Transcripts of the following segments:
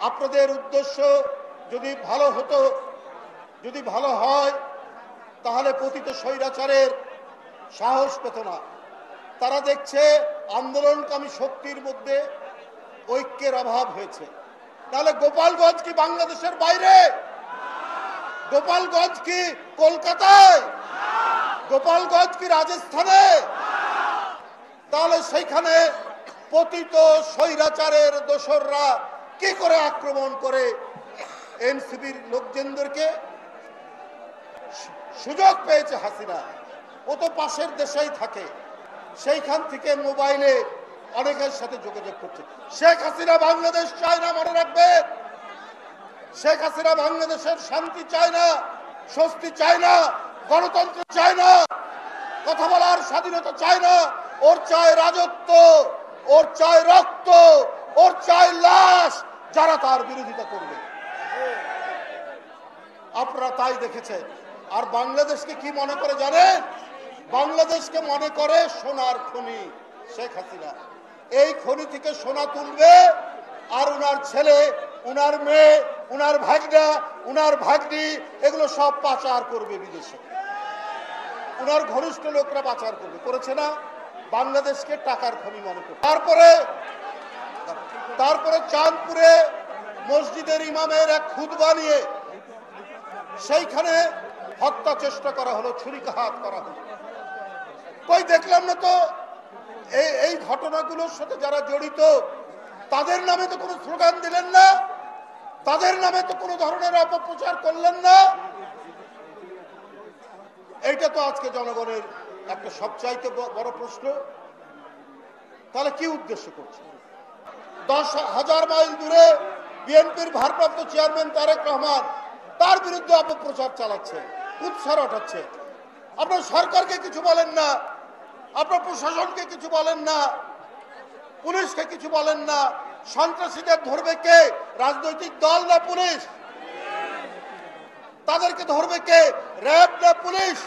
আপনাদের উদ্দেশ্য যদি ভালো হতো, যদি ভালো হয়, তাহলে পতিত স্বৈরাচারের সাহস পেত না। তারা দেখছে আন্দোলনকামী শক্তির মধ্যে ঐক্যের অভাব হয়েছে। তাহলে গোপালগঞ্জ কি বাংলাদেশের বাইরে? গোপালগঞ্জ কি কলকাতায়? গোপালগঞ্জ কি রাজস্থানে? তাহলে সেইখানে পতিত স্বৈরাচারের দোসররা কি করে আক্রমণ করে এনসিপির লোকজনদেরকে? সুযোগ পেয়েছে হাসিনা, ও তো পাশের দেশেই থাকে, সেইখান থেকে মোবাইলে অনেকের সাথে যোগাযোগ করছে। শেখ হাসিনা বাংলাদেশ চায় না, মনে রাখবেন। শেখ হাসিনা বাংলাদেশের শান্তি চায় না, স্বস্তি চায় না, গণতন্ত্র চায় না, কথা বলার স্বাধীনতা চায় না। ওর চায় রাজত্ব, ওর চায় রক্ত, ওর চায় লাশ, যারা তার বিরোধিতা করবে। আপনারা তাই দেখেছেন। আর বাংলাদেশকে কি মনে করে জানেন? বাংলাদেশকে মনে করে সোনার খনি। শেখ হাসিনা এই খনি থেকে সোনা তুলবে, আর উনার ছেলে, উনার মেয়ে, উনার ভাগনা, উনার ভাগ্নি এগুলো সব পাচার করবে বিদেশে। উনার ঘনিষ্ঠ লোকরা পাচার করবে, করেছে না? বাংলাদেশকে টাকার খনি মনে করে। তারপরে চাঁদপুরে মসজিদের ইমামের এক খুতবা নিয়ে সেইখানে হত্যা চেষ্টা করা হলো, ছুরিকাঘাত করা হলো। কই দেখলাম না তো এই ঘটনাগুলোর সাথে যারা জড়িত তাদের নামে তো কোনো স্লোগান দিলেন না, তাদের নামে তো কোনো ধরনের অপপ্রচার করলেন না। এইটা তো আজকে জনগণের একটা সবচাইতে বড় প্রশ্ন। তাহলে কি উদ্দেশ্য করছে? 10,000 মাইল দূরে বিএনপির ভারপ্রাপ্ত চেয়ারম্যান তারেক রহমান তার বিরুদ্ধে অপপ্রচার চালাচ্ছে, উৎসাহ ওঠাচ্ছে। আপনার সরকারকে কিছু বলেন না, আপনার প্রশাসনকে কিছু বলেন না, পুলিশকে কিছু বলেন না। সন্ত্রাসীদের ধরবে কে? রাজনৈতিক দল না পুলিশ? তাদেরকে ধরবে কে? র্যাব না পুলিশ?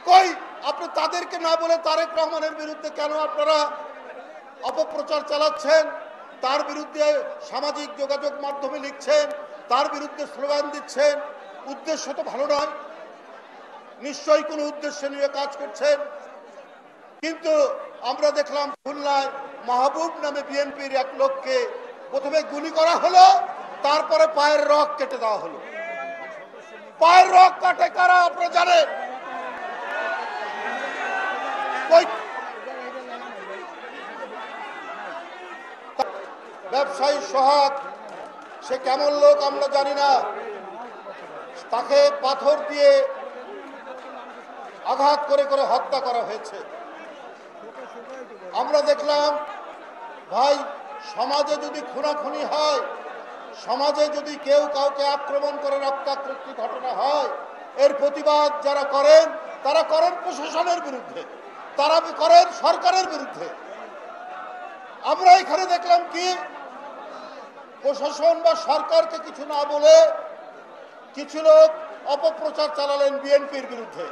কই আপনি তাদেরকে না বলে তারেক রহমানের বিরুদ্ধে কেন আপনারা অপপ্রচার চালাচ্ছেন? তার বিরুদ্ধে সামাজিক যোগাযোগ মাধ্যমে লিখছেন, তার বিরুদ্ধে স্লোগান দিচ্ছেন। উদ্দেশ্য তো ভালো নয়, নিশ্চয়ই কোনো উদ্দেশ্য নিয়ে কাজ করছেন। কিন্তু আমরা দেখলাম খুলনায় মাহবুব নামে বিএনপির এক লোককে প্রথমে গুলি করা হলো, তারপরে পায়ের রগ কেটে দেওয়া হলো। পায়ের রগ কাটে কারা আপনারা জানেন? ব্যবসায়ী সোহাগ, সে কেমন লোক আমরা জানি না, তাকে পাথর দিয়ে আঘাত করে করে হত্যা করা হয়েছে। আমরা দেখলাম ভাই, সমাজে যদি খুনাখুনি হয়, সমাজে যদি কেউ কাউকে আক্রমণ করে রক্তাক্ত ঘটনা হয়, এর প্রতিবাদ যারা করেন তারা করেন প্রশাসনের বিরুদ্ধে, তারা করেন সরকারের বিরুদ্ধে। আমরা এখানে দেখলাম কি, প্রশাসন বা সরকারকে কিছু না বলে কিছু লোক অপপ্রচার চালালেন বিএনপির বিরুদ্ধে।